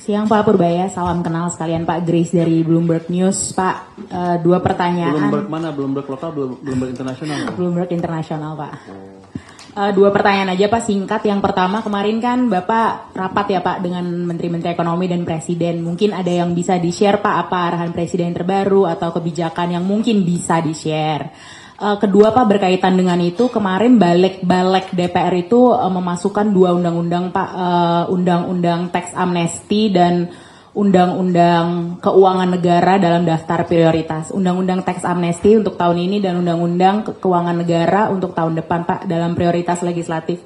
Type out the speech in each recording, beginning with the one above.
Siang Pak Purbaya, salam kenal sekalian Pak. Grace dari Bloomberg News. Pak, dua pertanyaan. Bloomberg mana? Bloomberg lokal, Bloomberg internasional? Bloomberg internasional Pak. Dua pertanyaan aja Pak, singkat. Yang pertama, kemarin kan Bapak rapat ya Pak dengan Menteri-Menteri Ekonomi dan Presiden. Mungkin ada yang bisa di-share Pak, apa arahan Presiden terbaru atau kebijakan yang mungkin bisa di-share. Kedua Pak, berkaitan dengan itu, kemarin balik DPR itu memasukkan dua undang-undang Pak, undang-undang tax amnesty dan undang-undang keuangan negara dalam daftar prioritas. Undang-undang tax amnesty untuk tahun ini dan undang-undang keuangan negara untuk tahun depan Pak dalam prioritas legislatif.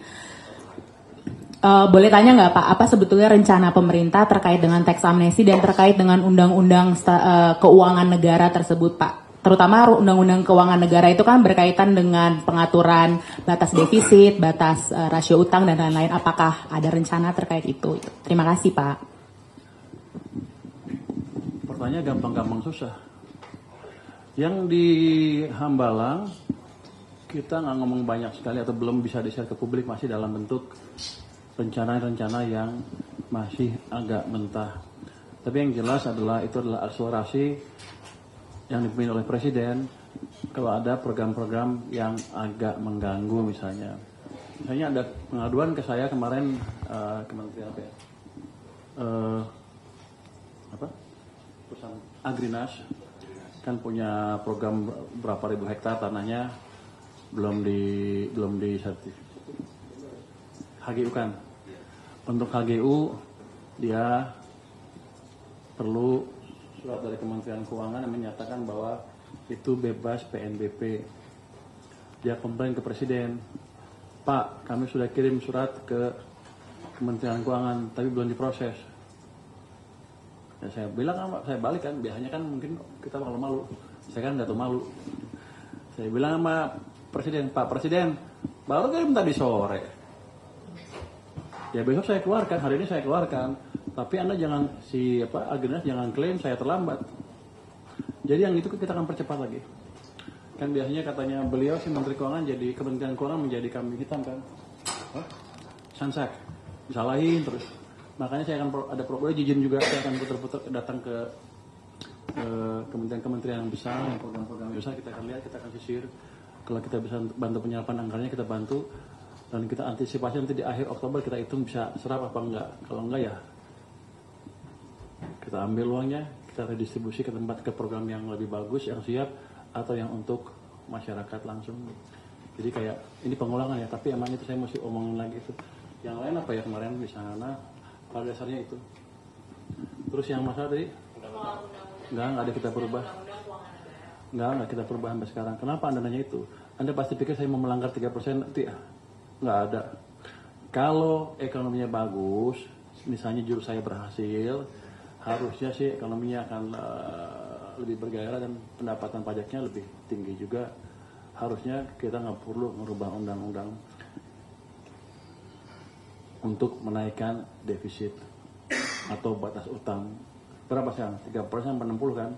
Boleh tanya nggak Pak, apa sebetulnya rencana pemerintah terkait dengan tax amnesty dan terkait dengan undang-undang keuangan negara tersebut Pak? Terutama undang-undang keuangan negara itu kan berkaitan dengan pengaturan batas defisit, batas rasio utang dan lain-lain. Apakah ada rencana terkait itu? Terima kasih Pak. Pertanyaan gampang-gampang susah. Yang di Hambalang kita nggak ngomong banyak sekali atau belum bisa di-share ke publik, masih dalam bentuk rencana-rencana yang masih agak mentah. Tapi yang jelas adalah itu adalah akselerasi yang dipimpin oleh Presiden kalau ada program-program yang agak mengganggu misalnya. Misalnya ada pengaduan ke saya kemarin Kementerian perusahaan Agrinas kan punya program berapa ribu hektar tanahnya belum di sertifikat. HGU kan. Untuk HGU dia perlu surat dari Kementerian Keuangan yang menyatakan bahwa itu bebas PNBP. Dia komplain ke Presiden, Pak, kami sudah kirim surat ke Kementerian Keuangan, tapi belum diproses. Ya, saya bilang, saya balik kan, biasanya kan mungkin kita malu-malu. Saya kan nggak tahu malu. Saya bilang sama Presiden, Pak Presiden, baru kirim tadi sore. Ya besok saya keluarkan, hari ini saya keluarkan. Tapi Anda jangan, Agrinas jangan klaim saya terlambat. Jadi yang itu kita akan percepat lagi. Kan biasanya katanya beliau si Menteri Keuangan jadi Kementerian Keuangan menjadi kambing hitam kan. Sansak, disalahin terus. Makanya saya akan ada program izin juga, saya akan putar-putar datang ke kementerian-kementerian yang besar, yang program-program yang besar kita akan lihat, kita akan sisir. Kalau kita bisa bantu penyerapan anggarannya kita bantu. Dan kita antisipasi nanti di akhir Oktober kita hitung bisa serap apa enggak. Kalau enggak ya kita ambil uangnya, kita redistribusi ke tempat, ke program yang lebih bagus, yang siap, atau yang untuk masyarakat langsung. Jadi kayak, ini pengulangan ya, tapi emang itu saya mesti omongin lagi itu. Yang lain apa ya kemarin di sana, pada dasarnya itu. Terus yang masalah tadi? Enggak ada kita berubah. Enggak kita berubah sampai sekarang. Kenapa Anda nanya itu? Anda pasti pikir saya mau melanggar 3%, enggak ada. Kalau ekonominya bagus, misalnya jurus saya berhasil, harusnya sih ekonominya akan lebih bergairah dan pendapatan pajaknya lebih tinggi juga. Harusnya kita nggak perlu merubah undang-undang untuk menaikkan defisit atau batas utang. Berapa sekarang? 3% 60 kan?